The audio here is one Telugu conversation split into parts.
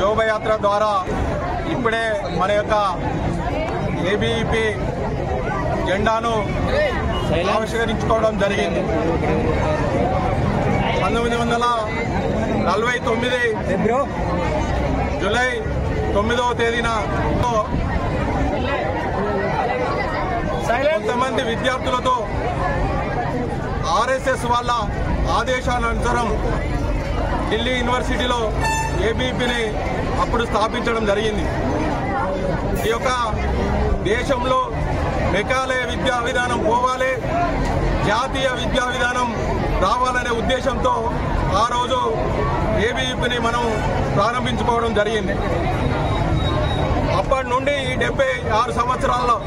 శోభయాత్ర ద్వారా ఇప్పుడే మన యొక్క ఏబీవీపీ జెండాను ఆవిష్కరించుకోవడం జరిగింది. 1949 జూలై 9వ తేదీన కొంతమంది విద్యార్థులతో ఆర్ఎస్ఎస్ వాళ్ళ ఆదేశానుసారం ఢిల్లీ యూనివర్సిటీలో ఏబీవీపీని అప్పుడు స్థాపించడం జరిగింది. ఈ యొక్క దేశంలో మెకాలయ విద్యా విధానం పోవాలి, జాతీయ విద్యా విధానం రావాలనే ఉద్దేశంతో ఆ రోజు ఏబీవీపీని మనం ప్రారంభించుకోవడం జరిగింది. అప్పటి నుండి ఈ 76 సంవత్సరాల్లో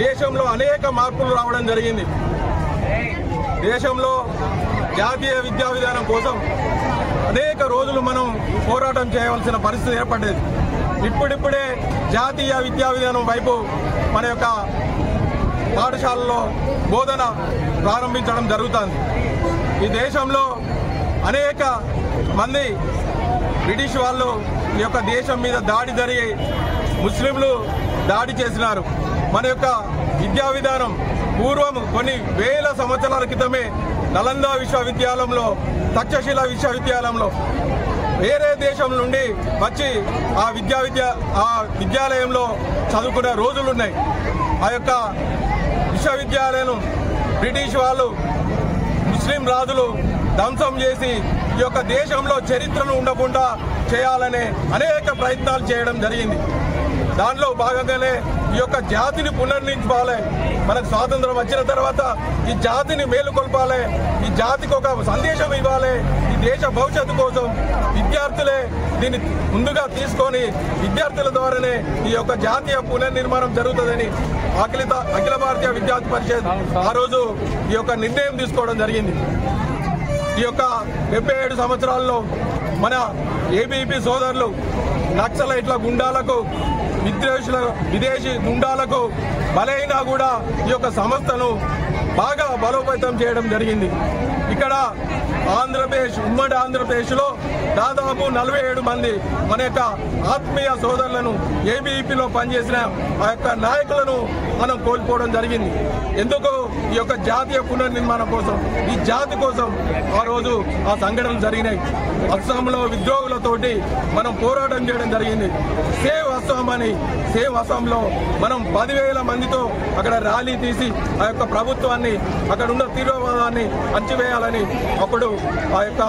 దేశంలో అనేక మార్పులు రావడం జరిగింది. దేశంలో జాతీయ విద్యా విధానం కోసం అనేక రోజులు మనం పోరాటం చేయవలసిన పరిస్థితి ఏర్పడేది. ఇప్పుడిప్పుడే జాతీయ విద్యా విధానం వైపు మన యొక్క పాఠశాలలో బోధన ప్రారంభించడం జరుగుతుంది. ఈ దేశంలో అనేక మంది బ్రిటిష్ వాళ్ళు ఈ యొక్క దేశం మీద దాడి జరిగి ముస్లింలు దాడి చేసినారు. మన యొక్క విద్యా విధానం పూర్వం కొన్ని వేల సంవత్సరాల క్రితమే నలంద విశ్వవిద్యాలయంలో, తక్షశిల విశ్వవిద్యాలయంలో వేరే దేశం నుండి వచ్చి ఆ విద్యాలయంలో చదువుకునే రోజులున్నాయి. ఆ యొక్క విశ్వవిద్యాలయం బ్రిటిష్ వాళ్ళు, ముస్లిం రాజులు ధ్వంసం చేసి ఈ యొక్క దేశంలో చరిత్రను ఉండకుండా చేయాలనే అనేక ప్రయత్నాలు చేయడం జరిగింది. దానిలో భాగంగానే ఈ యొక్క జాతిని పునర్నిర్మించుకోవాలి. మనకు స్వాతంత్రం వచ్చిన తర్వాత ఈ జాతిని మేలుకొల్పాలి, ఈ జాతికి ఒక సందేశం ఇవ్వాలి. ఈ దేశ భవిష్యత్తు కోసం విద్యార్థులే దీన్ని ముందుగా తీసుకొని విద్యార్థుల ద్వారానే ఈ యొక్క జాతీయ పునర్నిర్మాణం జరుగుతుందని అఖిల భారతీయ విద్యార్థి పరిషత్ ఆ రోజు ఈ యొక్క నిర్ణయం తీసుకోవడం జరిగింది. ఈ యొక్క 77 సంవత్సరాల్లో మన ఏబీవీపీ సోదరులు నక్సలైట్ల గుండాలకు, విదేశీ గుండాలకు బలైనా కూడా ఈ యొక్క సంస్థను బాగా బలోపేతం చేయడం జరిగింది. ఇక్కడ ఉమ్మడి ఆంధ్రప్రదేశ్లో దాదాపు 47 మంది మన యొక్క ఆత్మీయ సోదరులను, ఏబీవీపీలో పనిచేసిన ఆ యొక్క నాయకులను మనం కోల్పోవడం జరిగింది. ఎందుకు? ఈ యొక్క జాతీయ పునర్నిర్మాణం కోసం, ఈ జాతి కోసం ఆ రోజు ఆ సంఘటనలు జరిగినాయి. అస్సాంలో విద్రోహులతోటి మనం పోరాటం చేయడం జరిగింది. సేవ్ అస్సాం అని, సేవ్ అస్సాంలో మనం 10,000 మందితో అక్కడ ర్యాలీ తీసి ఆ యొక్క ప్రభుత్వాన్ని, అక్కడ ఉన్న తీవ్రవాదాన్ని అణచివేయాలని అప్పుడు ఆ యొక్క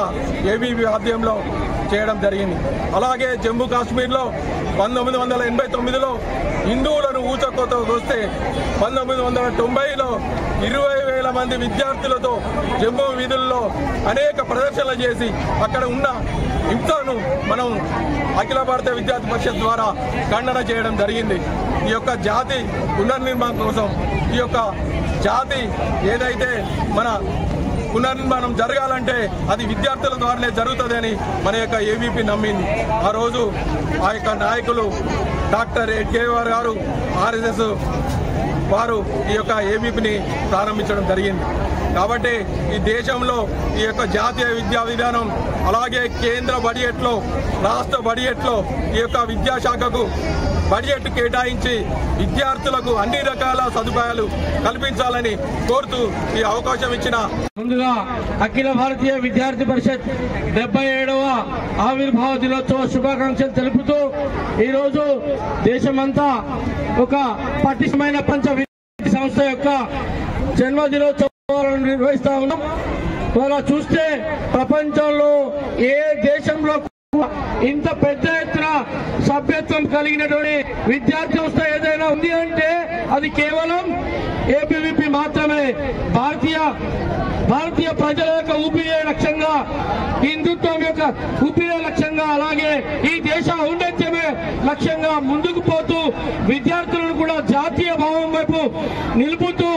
ఏబీవీ ఆధ్వర్యంలో చేయడం జరిగింది. అలాగే జమ్మూ కాశ్మీర్లో 1989లో హిందువులను ఊచకోత వస్తే 1990లో 20,000 మంది విద్యార్థులతో జమ్మూ వీధుల్లో అనేక ప్రదర్శనలు చేసి అక్కడ ఉన్న హింసను మనం అఖిల భారత విద్యార్థి పరిషత్ ద్వారా ఖండన చేయడం జరిగింది. ఈ యొక్క జాతి పునర్నిర్మాణం కోసం, ఈ యొక్క జాతి ఏదైతే మన పునర్నిర్మాణం జరగాలంటే అది విద్యార్థుల ద్వారానే జరుగుతుందని మన యొక్క ఏబీవీపీ నమ్మింది. ఆ రోజు ఆ యొక్క నాయకులు డాక్టర్ కేవీఆర్ గారు, ఆర్ఎస్ఎస్ వారు ఈ యొక్క ఏబీవీపీని ప్రారంభించడం జరిగింది. కాబట్టి ఈ దేశంలో ఈ యొక్క జాతీయ విద్యా విధానం, అలాగే కేంద్ర బడ్జెట్లో, రాష్ట్ర బడ్జెట్లో ఈ యొక్క విద్యాశాఖకు బడ్జెట్ కేటాయించి విద్యార్థులకు అన్ని రకాల సదుపాయాలు కల్పించాలని కోరుతూ ఈ అవకాశం ఇచ్చిన ముందుగా అఖిల భారతీయ విద్యార్థి పరిషత్ 77వ ఆవిర్భావ దినోత్సవ శుభాకాంక్షలు తెలుపుతూ ఈరోజు దేశమంతా ఒక పటిష్టమైన పంచ విద్యా సంస్థ యొక్క జన్మదినోత్సవాలను నిర్వహిస్తా ఉన్నాం. ఇలా చూస్తే ప్రపంచంలో ఏ దేశంలో ఇంత పెద్ద ఎత్తున సభ్యత్వం కలిగినటువంటి విద్యార్థి సంస్థ ఏదైనా ఉంది అంటే అది కేవలం ఏబీవీపీ మాత్రమే. భారతీయ ప్రజల యొక్క ఊపిరే లక్ష్యంగా, హిందుత్వం యొక్క ఊపిరే లక్ష్యంగా, అలాగే ఈ దేశ ఔన్నత్యమే లక్ష్యంగా ముందుకు పోతూ విద్యార్థులను కూడా జాతీయ భావం వైపు నిలుపుతూ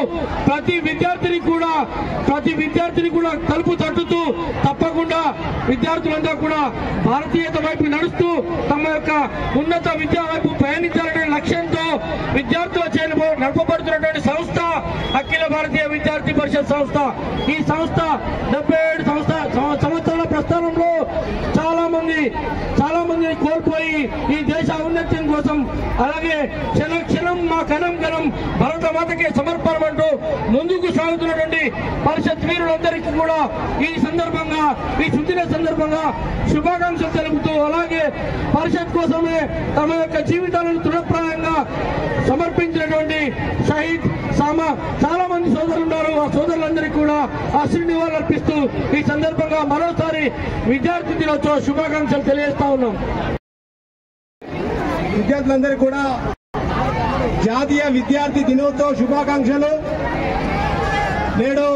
ప్రతి విద్యార్థిని కూడా తలుపు తట్టుతూ తప్పకుండా విద్యార్థులంతా కూడా భారతీయత వైపు నడుస్తూ తమ యొక్క ఉన్నత విద్య వైపు ప్రయాణించాలనే లక్ష్యంతో విద్యార్థుల నడపబడుతున్నటువంటి సంస్థ అఖిల భారతీయ విద్యార్థి పరిషత్ సంస్థ. ఈ సంస్థ 77 సంవత్సరాల ప్రస్థానంలో చాలా మంది అన్నింటినీ కోల్పోయి ఈ దేశ ఔన్నత్యం కోసం అలాగే క్షణం మా కణం భారత మాతకే సమర్పణం అంటూ ముందుకు సాగుతున్నటువంటి పరిషత్ వీరులందరికీ కూడా ఈ సందర్భంగా ఈ శుద్ధిన సందర్భంగా శుభాకాంక్షలు తెలుపుతూ అలాగే పరిషత్ కోసమే తమ యొక్క జీవితాలను తృణప్రాయంగా సమర్పించినటువంటి షహీద్ సామా చాలా మంది సోదరులు ఉన్నారు. ఆ సోదరులందరికీ కూడా అశ్రు నివాళులు అర్పిస్తూ ఈ సందర్భంగా మరోసారి విద్యార్థి దినోత్సవ శుభాకాంక్షలు తెలియజేస్తా ఉన్నాం. విద్యార్థులందరికీ కూడా జాతీయ విద్యార్థి దినోత్సవ శుభాకాంక్షలు. నేడు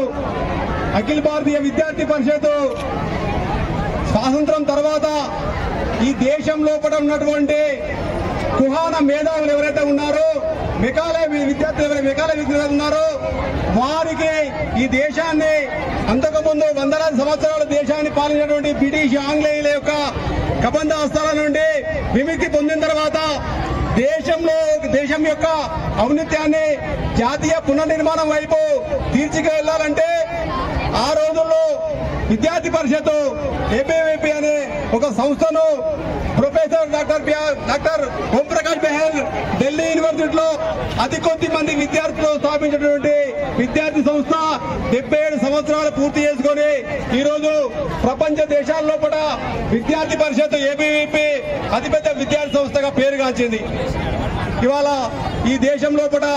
అఖిల భారతీయ విద్యార్థి పరిషత్ స్వాతంత్రం తర్వాత ఈ దేశం లోపల ఉన్నటువంటి కుహాన మేధావులు ఎవరైతే ఉన్నారో మెకాలయ విద్యార్థులు ఉన్నారో వారికి ఈ దేశాన్ని అంతకుముందు వందలాది సంవత్సరాల దేశాన్ని పాలించినటువంటి బ్రిటిష్ ఆంగ్లేయుల యొక్క కబంధ హస్తాల నుండి విముక్తి పొందిన తర్వాత దేశం యొక్క ఔన్నత్యాన్ని జాతీయ పునర్నిర్మాణం వైపు తీర్చికెళ్లాలంటే ఆ రోజుల్లో విద్యార్థి పరిషత్ ఏబీవీపీ అనే ఒక సంస్థను ప్రొఫెసర్ డాక్టర్ ఓంప్రకాష్ బెహల్ ఢిల్లీ యూనివర్సిటీలో అతి కొద్ది మంది విద్యార్థులు స్థాపించినటువంటి విద్యార్థి సంస్థ 77 సంవత్సరాలు పూర్తి చేసుకుని ఈ రోజు ప్రపంచ దేశాల్లో కూడా విద్యార్థి పరిషత్ ఏబీవీపీ అతిపెద్ద విద్యార్థి సంస్థగా పేరుగాంచింది. ఇవాళ ఈ దేశంలో కూడా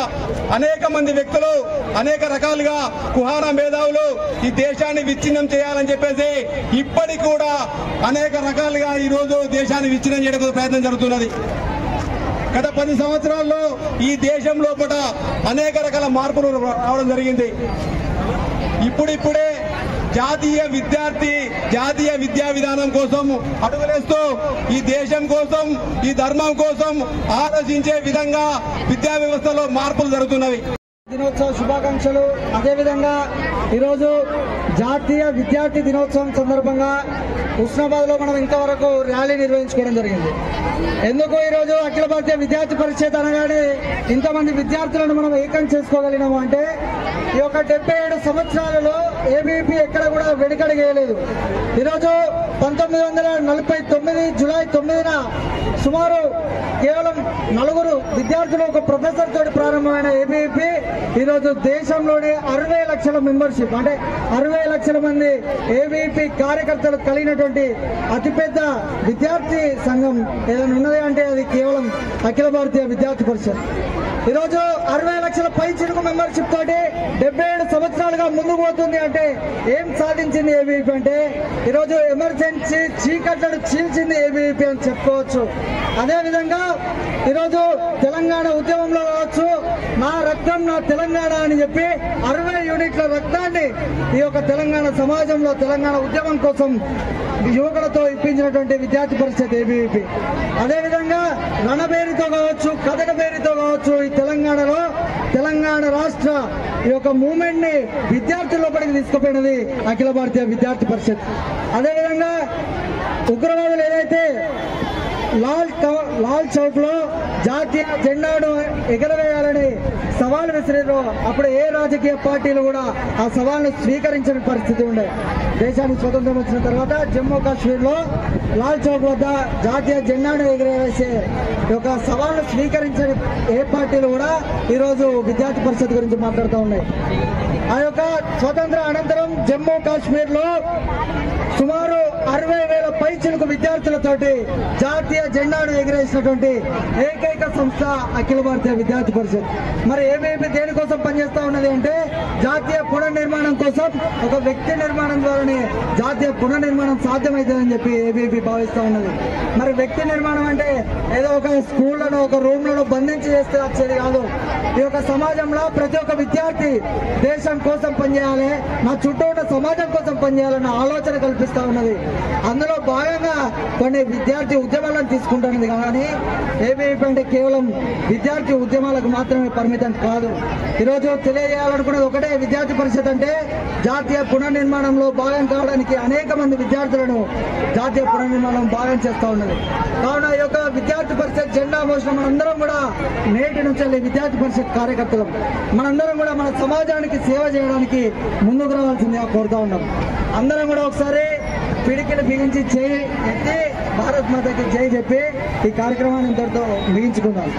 అనేక మంది వ్యక్తులు అనేక రకాలుగా కుహాన మేధావులు ఈ దేశాన్ని విచ్ఛిన్నం చేయాలని చెప్పేసి ఇప్పటికి కూడా అనేక రకాలుగా ఈ రోజు దేశాన్ని విచ్ఛిన్నం చేయడానికి ప్రయత్నం జరుగుతున్నది. గత 10 సంవత్సరాల్లో ఈ దేశంలో కూడా అనేక రకాల మార్పులు రావడం జరిగింది. ఇప్పుడిప్పుడే జాతీయ విద్యా విధానం కోసం అడుగులేస్తూ ఈ దేశం కోసం ఈ ధర్మం కోసం ఆలోచించే విధంగా విద్యా వ్యవస్థలో మార్పులు జరుగుతున్నవి. దినోత్సవ శుభాకాంక్షలు. అదేవిధంగా ఈరోజు జాతీయ విద్యార్థి దినోత్సవం సందర్భంగా హుస్నాబాద్ లో మనం ఇంతవరకు ర్యాలీ నిర్వహించుకోవడం జరిగింది. ఎందుకు ఈరోజు అఖిల భారతీయ విద్యార్థి పరిషత్ అనగానే ఇంతమంది విద్యార్థులను మనం ఏకం చేసుకోగలిగినాము అంటే ఈ యొక్క 77 సంవత్సరాలలో ఏబీవీపీ ఎక్కడ కూడా వెనుకడుగేయలేదు. ఈరోజు 1949 జూలై 9న సుమారు కేవలం 4 విద్యార్థులు ఒక ప్రొఫెసర్ తోటి ప్రారంభమైన ఏబీవీపీ ఈరోజు దేశంలోనే 60 లక్షల మెంబర్షిప్ అంటే 60 లక్షల మంది ఏబీవీపీ కార్యకర్తలు కలిగినటువంటి అతిపెద్ద విద్యార్థి సంఘం ఏదైనా ఉన్నది అంటే అది కేవలం అఖిల భారతీయ విద్యార్థి పరిషత్. ఈరోజు 60 లక్షల పై చిరుకు మెంబర్షిప్ తోటి 77 సంవత్సరాలుగా ముందుకు పోతుంది అంటే ఏం సాధించింది ఏబీవీపీ అంటే ఈరోజు ఎమర్జెన్సీ చీకట్లను చీల్చింది ఏబీవీపీ అని చెప్పుకోవచ్చు. అదేవిధంగా ఈరోజు తెలంగాణ ఉద్యమంలో కావచ్చు నా రక్తం నా తెలంగాణ అని చెప్పి 60 యూనిట్ల రక్తాన్ని ఈ యొక్క తెలంగాణ సమాజంలో తెలంగాణ ఉద్యమం కోసం యువకులతో ఇప్పించినటువంటి విద్యార్థి పరిషత్ ఏబీవీపీ. అదేవిధంగా రణబేరితో కావచ్చు కథక పేరుతో కావచ్చు ఈ తెలంగాణలో తెలంగాణ రాష్ట్ర ఈ యొక్క మూవ్మెంట్ ని విద్యార్థుల లోపలికి తీసుకుపోయినది అఖిల భారతీయ విద్యార్థి పరిషత్. అదేవిధంగా ఉగ్రవాదులు ఏదైతే లాల్ చౌక్ లో జాతీయ జెండాను ఎగరవేయాలని సవాల్ విసిరారో అప్పుడు ఏ రాజకీయ పార్టీలు కూడా ఆ సవాల్ను స్వీకరించిన పరిస్థితి ఉండే. దేశానికి స్వతంత్రం వచ్చిన తర్వాత జమ్మూ కాశ్మీర్ లో లాల్ చౌక్ వద్ద జాతీయ జెండాను ఎగరవేసే ఒక సవాల్ను స్వీకరించని ఏ పార్టీలు కూడా ఈరోజు విద్యార్థి పరిషత్ గురించి మాట్లాడుతూ ఉన్నాయి. ఆ యొక్క స్వతంత్ర అనంతరం జమ్మూ కాశ్మీర్ లో సుమారు 60,000 పై చిలుకు విద్యార్థులతోటి జాతీయ జెండాను ఎగిరేసినటువంటి ఏకైక సంస్థ అఖిల భారతీయ విద్యార్థి పరిషత్. మరి ఏబీవీపీ దేనికోసం పనిచేస్తా ఉన్నది అంటే జాతీయ పునర్నిర్మాణం కోసం, ఒక వ్యక్తి నిర్మాణం ద్వారానే జాతీయ పునర్నిర్మాణం సాధ్యమవుతుందని చెప్పి ఏబీవీపీ భావిస్తా ఉన్నది. మరి వ్యక్తి నిర్మాణం అంటే ఏదో ఒక స్కూళ్లను ఒక రూమ్లను బంధించి చేస్తే వచ్చేది కాదు. ఈ యొక్క సమాజంలో ప్రతి ఒక్క విద్యార్థి దేశం కోసం పనిచేయాలి, నా చుట్టూ ఉన్న సమాజం కోసం పనిచేయాలన్న ఆలోచన కల్పిస్తా ఉన్నది. అందులో భాగంగా కొన్ని విద్యార్థి ఉద్యమాలను తీసుకుంటున్నది. కానీ ఏబీవీపీ అంటే కేవలం విద్యార్థి ఉద్యమాలకు మాత్రమే పరిమితం కాదు. ఈరోజు తెలియజేయాలనుకున్నది ఒకటే, విద్యార్థి పరిషత్ అంటే జాతీయ పునర్నిర్మాణంలో భాగం కావడానికి అనేక మంది విద్యార్థులను జాతీయ పునర్నిర్మాణం భాగం చేస్తా ఉన్నది. కావున ఈ యొక్క విద్యార్థి పరిషత్ జెండా మోసిన మనందరం కూడా నేటి నుంచి విద్యార్థి పరిషత్ కార్యకర్తలం మనందరం కూడా మన సమాజానికి సేవ చేయడానికి ముందుకు రావాల్సిందిగా కోరుతా ఉన్నాం. అందరం కూడా ఒకసారి పిడికిలు బిగించి చేయి ఎత్తి భారత్ మాతకి జై చెప్పి ఈ కార్యక్రమాన్ని ఇంతటితో ముగించుకుందాం.